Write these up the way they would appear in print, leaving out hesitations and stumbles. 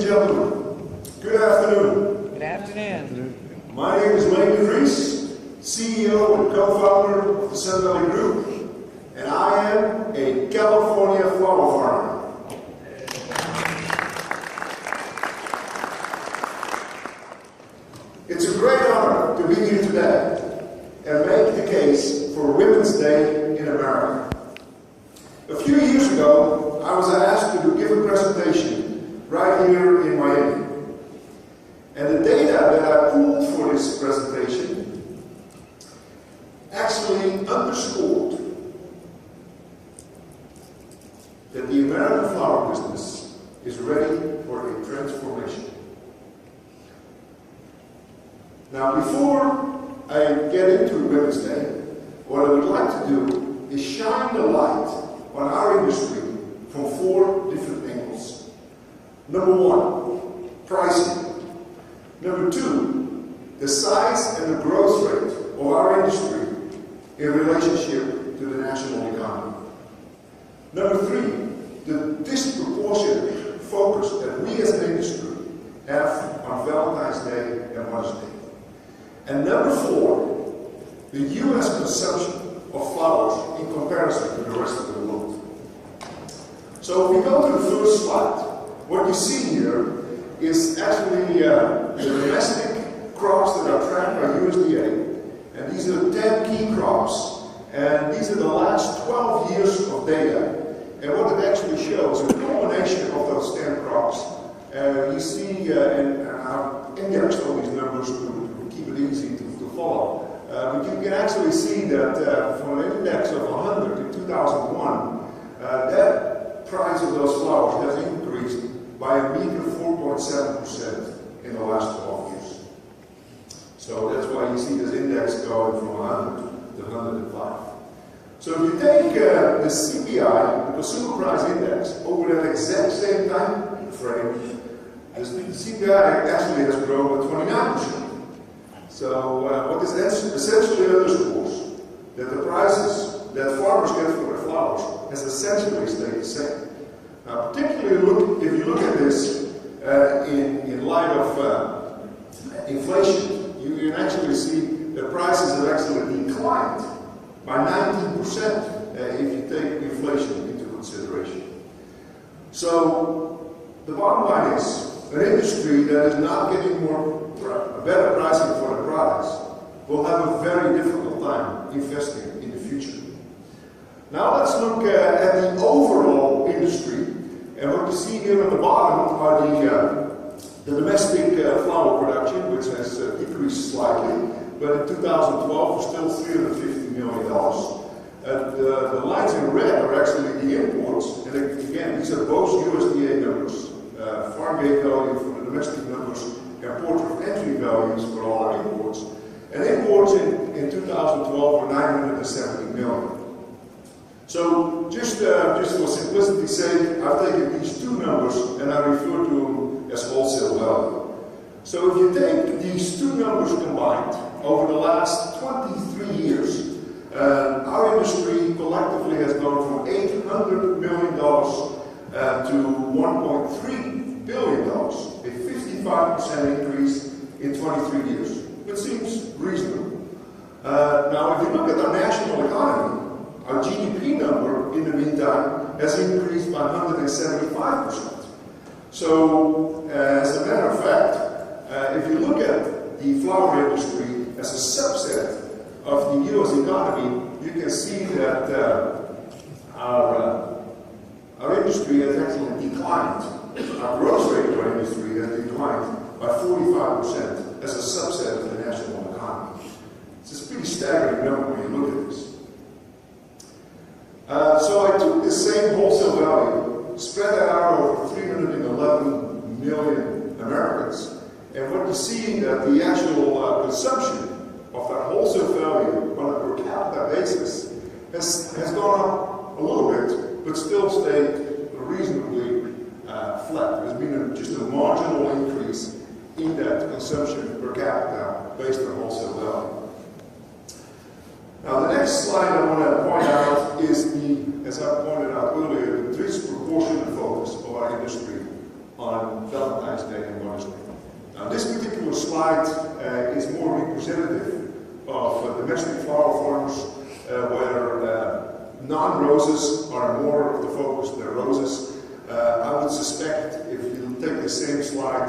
gentlemen, good afternoon. Good afternoon. My name is DeVries, CEO and co-founder of the Sun Valley Group, and I am a California flower farmer. It's a great honor to be here today and make the case for Women's Day in America. A few years ago, I was asked to give a presentation right here in Miami. And the data that I pulled for this presentation actually underscored that the American flower business is ready for a transformation. Now, before I get into Women's Day, what I would like to do is shine the light on our industry from 4 different angles. Number 1, pricing. Number 2, the size and the growth rate of our industry in relationship to the national economy. Number 3, the disproportionate focus that we as an industry have on Valentine's Day and Mother's Day. And number 4, the U.S. consumption of flowers in comparison to the rest of the world. So if we go to the first slide, what you see here is actually the domestic crops that are tracked by USDA. And these are 10 key crops. And these are the last 12 years of data. And what it actually shows is a combination of those 10 crops. You see, and I've indexed all these numbers to keep it easy to follow. But you can actually see that from an index of 100 in 2001, that price of those flowers has increased by a meager 4.7% in the last 12 years. So that's why you see this index going from 100 to 105. So if you take the CPI, the Consumer Price Index, over that exact same time frame, the CPI actually has grown by 29%. So what this essentially underscores that the prices that farmers get for their flowers has essentially stayed the same. Now, particularly if you look at this in light of inflation, you can actually see that prices have actually declined by 19% if you take inflation into consideration. So the bottom line is an industry that is not getting better pricing for the products will have a very difficult time investing in the future. Now let's look at the overall industry, and what you see here on the bottom are the domestic flower production, which has decreased slightly, but in 2012 was still $350 million. The lines in red are actually the imports, and again, these are both USDA numbers, farm gate value for the domestic numbers, and port of entry values for all our imports. And imports in 2012 were $970 million. So just for simplicity's sake, I've taken these 2 numbers and I refer to them as wholesale value. So if you take these 2 numbers combined over the last 23 years, our industry collectively has gone from $800 million to $1.3 billion, a 55% increase in 23 years, which seems reasonable. Now, if you look at our national economy, our GDP number, in the meantime, has increased by 175%. So, as a matter of fact, if you look at the flower industry as a subset of the U.S. economy, you can see that our industry has actually declined. Our growth rate of our industry has declined by 45% as a subset of the national economy. It's a pretty staggering number when you look at this. So I took this same wholesale value, spread that out over 311 million Americans, and what you see that the actual consumption of that wholesale value on a per capita basis has gone up a little bit, but still stayed reasonably flat. There's been just a marginal increase in that consumption per capita based on wholesale value. Now the next slide I want to point out is as I pointed out earlier, the disproportionate focus of our industry on Valentine's Day and Mother's Day. Now this particular slide is more representative of domestic flower farms where non-roses are more of the focus than roses. I would suspect if you take the same slide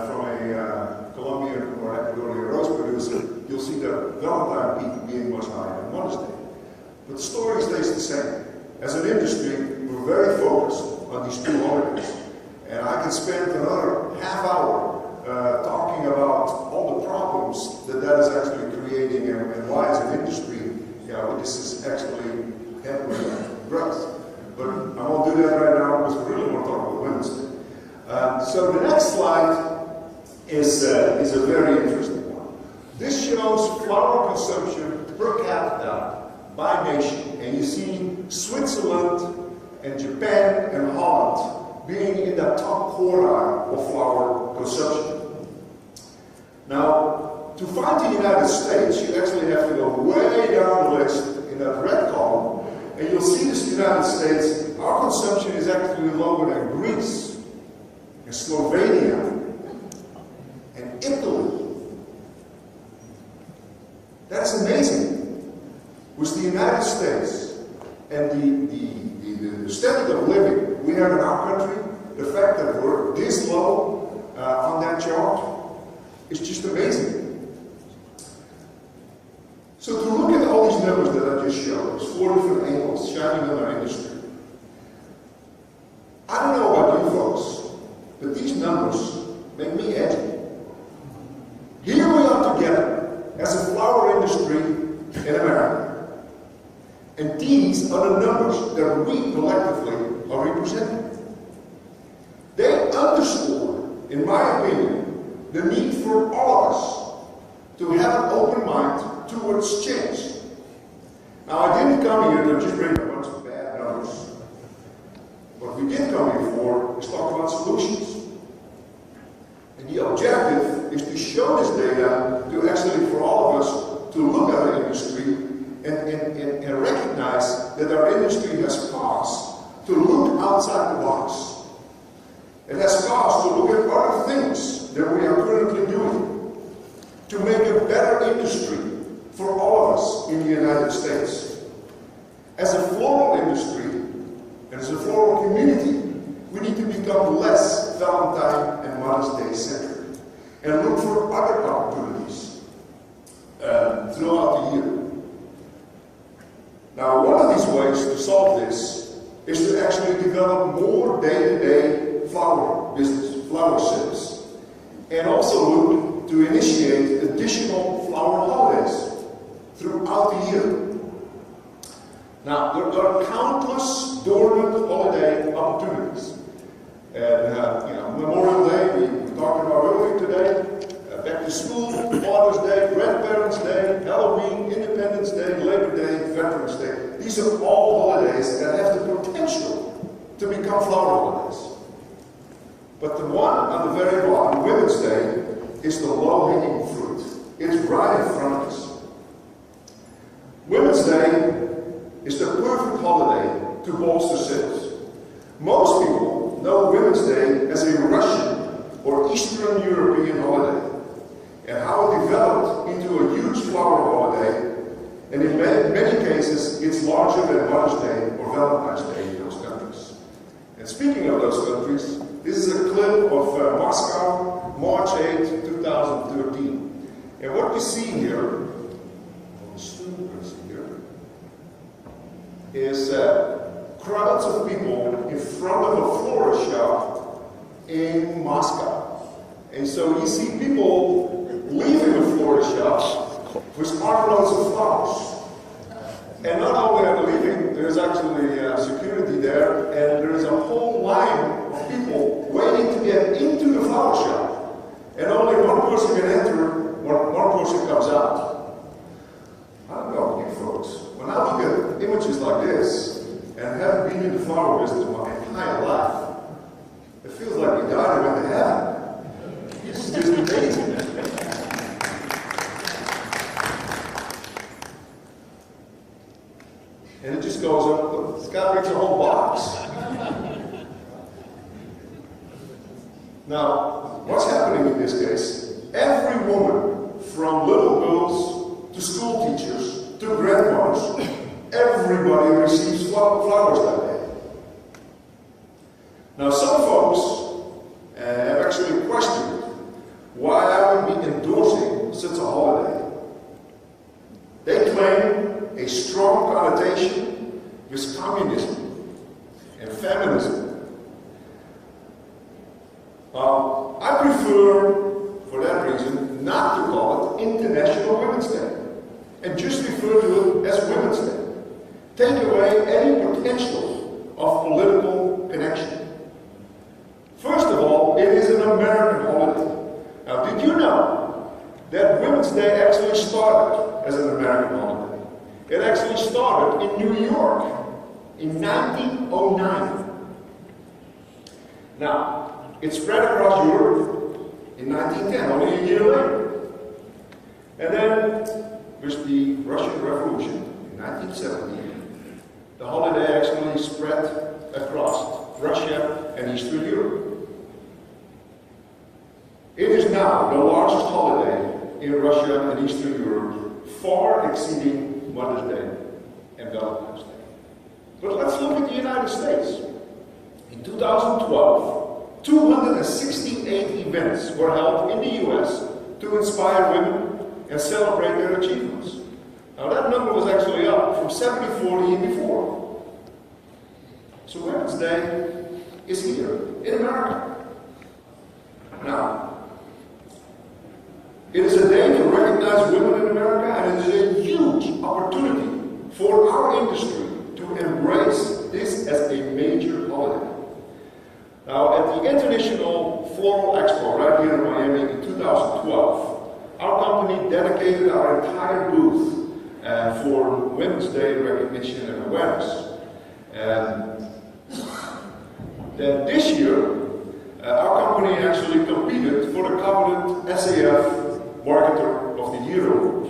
from a Colombian or Ecuadorian rose producer, you'll see the Valentine peak being much higher than Mother's Day. But the story stays the same. As an industry, we're very focused on these two holidays. And I can spend another half hour talking about all the problems that is actually creating and why as an industry, this is actually hampering growth. But I won't do that right now because we really want to talk about Women's Day. So the next slide is a very interesting one. This shows flower consumption per capita by nation. And you see Switzerland and Japan and Holland being in the top quartile of flower consumption. Now, to find the United States, you actually have to go way down the list in that red column, and you'll see this United States, our consumption is actually lower than Greece, and Slovenia, and Italy. That's amazing. With the United States and the standard of living we have in our country, the fact that we're this low on that chart is just amazing. So to look at all these numbers that I just showed, there's 4 different angles shining on our industry. I don't know about you folks, but these numbers make me edgy. Here we are together as a flower industry in America. And these are the numbers that we collectively are representing. They underscore, in my opinion, the need for all of us to have an open mind towards change. Now, I didn't come here to just bring a bunch of bad numbers. What we did come here for is talk about solutions. And the objective is to show this data to actually, for all of us, to look at our industry and recognize that our industry has cause to look outside the box. It has cause to look at other things that we are currently doing to make a better industry for all of us in the United States. As a floral industry and as a floral community, we need to become less Valentine and Mother's Day centric and look for other opportunities throughout the year. Now, one of these ways to solve this is to actually develop more day-to-day flower business, flower sales, and also look to initiate additional flower holidays throughout the year. Now, there are countless dormant holiday opportunities. And, Memorial Day, we talked about earlier today, back to school, Father's Day, Grandparents' Day, Halloween, Independence Day, Labor Day, Veterans Day. These are all holidays that have the potential to become flower holidays. But the one on the very bottom, Women's Day, is the low-hanging fruit. It's right in front of us. Women's Day is the perfect holiday to bolster sales. Most people know Women's Day as a Russian or Eastern European holiday, and how it developed into a huge flower holiday, and in many cases it's larger than Mother's Day or Valentine's Day in those countries. And speaking of those countries, this is a clip of Moscow, March 8, 2013. And what you see here, is crowds of people in front of a florist shop in Moscow. And so you see people leaving the florist shop with armloads of flowers. And not only are they leaving, there's actually security there, and there's a whole line of people waiting to get into the flower shop. And only one person can enter, one person comes out. I don't know you folks. When I look at images like this, and haven't been in the flower business my entire life, it feels like we died and went to heaven. This is just amazing. And it just goes up, it's got to reach a whole box. Now, what's happening in this case? Every woman, from little girls to school teachers to grandmothers, everybody receives flowers that day. Now, some folks have actually questioned why I would be endorsing such a holiday. They claim a strong connotation with communism and feminism. I prefer, for that reason, not to call it International Women's Day and just refer to it as Women's Day. Take away any potential of political connection. First of all, it is an American holiday. Now, did you know that Women's Day actually started as an American holiday? It actually started in New York in 1909. Now, it spread across Europe in 1910, only a year later. And then, with the Russian Revolution in 1970, the holiday actually spread across Russia and Eastern Europe. It is now the largest holiday in Russia and Eastern Europe, far exceeding Mother's Day and Valentine's Day. But let's look at the United States. In 2012, 268 events were held in the US to inspire women and celebrate their achievements. Now that number was actually up from 74 the year before. So Women's Day is here in America. Now, it is a day to recognize women in America, and it is a huge opportunity for our industry to embrace this as a major holiday. Now, at the International Floral Expo right here in Miami in 2012, our company dedicated our entire booth for Women's Day recognition and awareness. Then this year, our company actually competed for the coveted SAF Marketer of the Year award.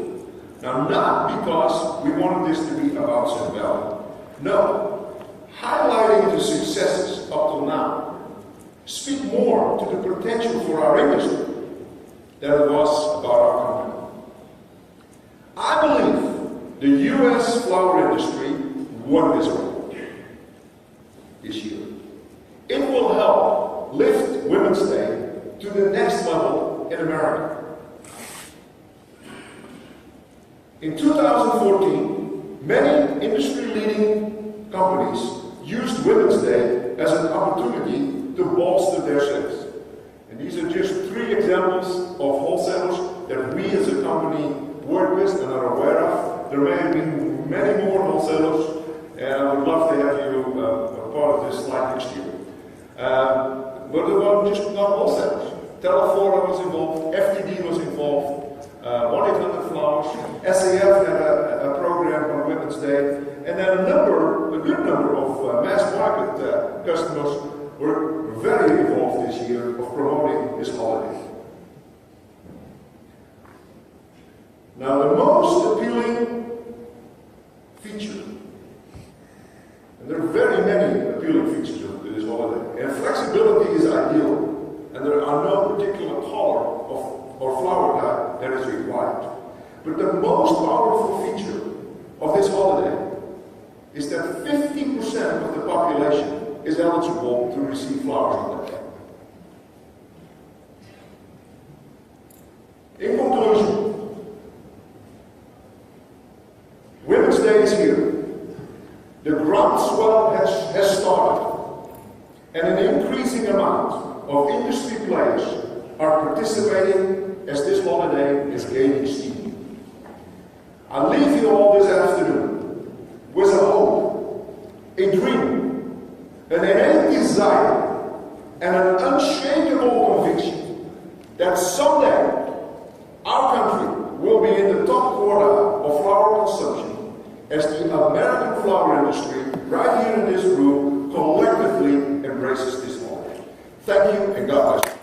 Now, not because we wanted this to be about Sun Valley. No, highlighting the successes up till now speak more to the potential for our industry than it was about our company. I believe the U.S. flower industry won this award this year. It will help lift Women's Day to the next level in America. In 2014, many industry-leading companies used Women's Day as an opportunity to bolster their sales. And these are just 3 examples of wholesalers that we as a company work with and are aware of. There may have been many more wholesalers, and I would love to have you a part of this slide next year. But there were just not wholesalers. Teleflora was involved, FTD was involved, 1-800-Flowers, SAF had a program on Women's Day, and then a good number of mass market customers were very involved this year of promoting this holiday. Now, the most appealing feature, and there are very many appealing features of this holiday, and flexibility is ideal, and there are no particular color or flower type that is required. But the most powerful feature of this holiday is that 50% of the population is eligible to receive flowers on that day. In conclusion, Women's Day is here. The groundswell has started, and an increasing amount of industry players are participating as this holiday is gaining steam. I leave you all this afternoon with a hope, a dream, an innate desire, and an unshakable conviction that someday our country will be in the top quartile of flower consumption as the American flower industry, right here in this room, collectively embraces this holiday. Thank you, and God bless you.